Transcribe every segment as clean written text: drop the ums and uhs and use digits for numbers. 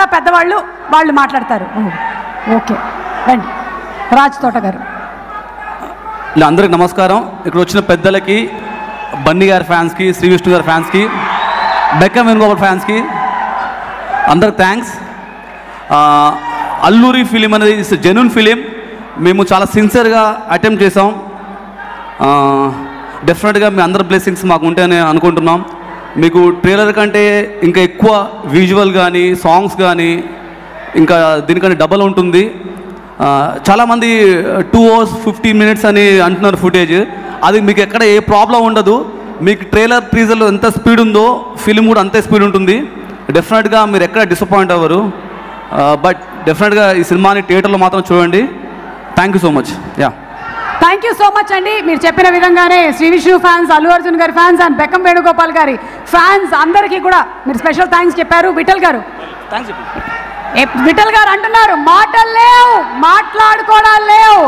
మిగతా పెద్దవాళ్ళు వాళ్ళు మాట్లాడతారు. ఓకే రండి రాజ్ తోట గారు. అందరికి నమస్కారం. ఇక్కడ వచ్చిన పెద్దలకి, బన్నీ గారి ఫ్యాన్స్కి, శ్రీ విష్ణు గారి ఫ్యాన్స్కి, బెక్కం వేణుగోపాల్ ఫ్యాన్స్కి అందరికి థ్యాంక్స్. అల్లూరి ఫిలిం అనేది ఇట్స్ జెన్యూన్ ఫిలిం. మేము చాలా సిన్సియర్గా అటెంప్ట్ చేసాం. డెఫినెట్గా మీ అందరి బ్లెస్సింగ్స్ మాకు ఉంటాయని అనుకుంటున్నాం. మీకు ట్రైలర్ కంటే ఇంకా ఎక్కువ విజువల్ కానీ సాంగ్స్ కానీ ఇంకా దీనికంటే డబల్ ఉంటుంది. చాలామంది 2 hours 15 minutes అని అంటున్నారు ఫుటేజ్. అది మీకు ఎక్కడ ఏ ప్రాబ్లం ఉండదు. మీకు ట్రైలర్ టీజర్లో ఎంత స్పీడ్ ఉందో ఫిలిం కూడా అంతే స్పీడ్ ఉంటుంది. డెఫినెట్గా మీరు ఎక్కడ డిసప్పాయింట్ అవ్వరు. బట్ డెఫినెట్గా ఈ సినిమాని థియేటర్లో మాత్రం చూడండి. Thank you so much. Thank you so much అండి. మీరు చెప్పిన విధంగానే శ్రీ విష్ణు ఫ్యాన్స్, అల్లు అర్జున్ గారి ఫ్యాన్స్ అండ్ బెక్కం వేణుగోపాల్ గారి ఫ్యాన్స్ అందరికీ కూడా మీరు స్పెషల్ థ్యాంక్స్ చెప్పారు. విఠల్ గారు అంటున్నారు మాటలు లేవు, మాట్లాడుకోవడాలు లేవు.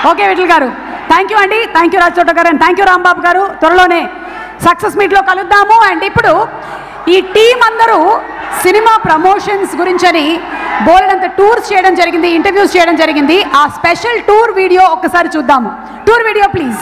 ఓకే విఠల్ గారు థ్యాంక్ యూ అండి. థ్యాంక్ యూ రాజ్ చోట గారు అండ్ థ్యాంక్ యూ రాంబాబు గారు. త్వరలోనే సక్సెస్ మీట్లో కలుద్దాము. అండ్ ఇప్పుడు ఈ టీం అందరూ సినిమా ప్రమోషన్స్ గురించని బోలెడంత టూర్స్ చేయడం జరిగింది, ఇంటర్వ్యూస్ చేయడం జరిగింది. ఆ స్పెషల్ టూర్ వీడియో ఒక్కసారి చూద్దాము. Tour video please.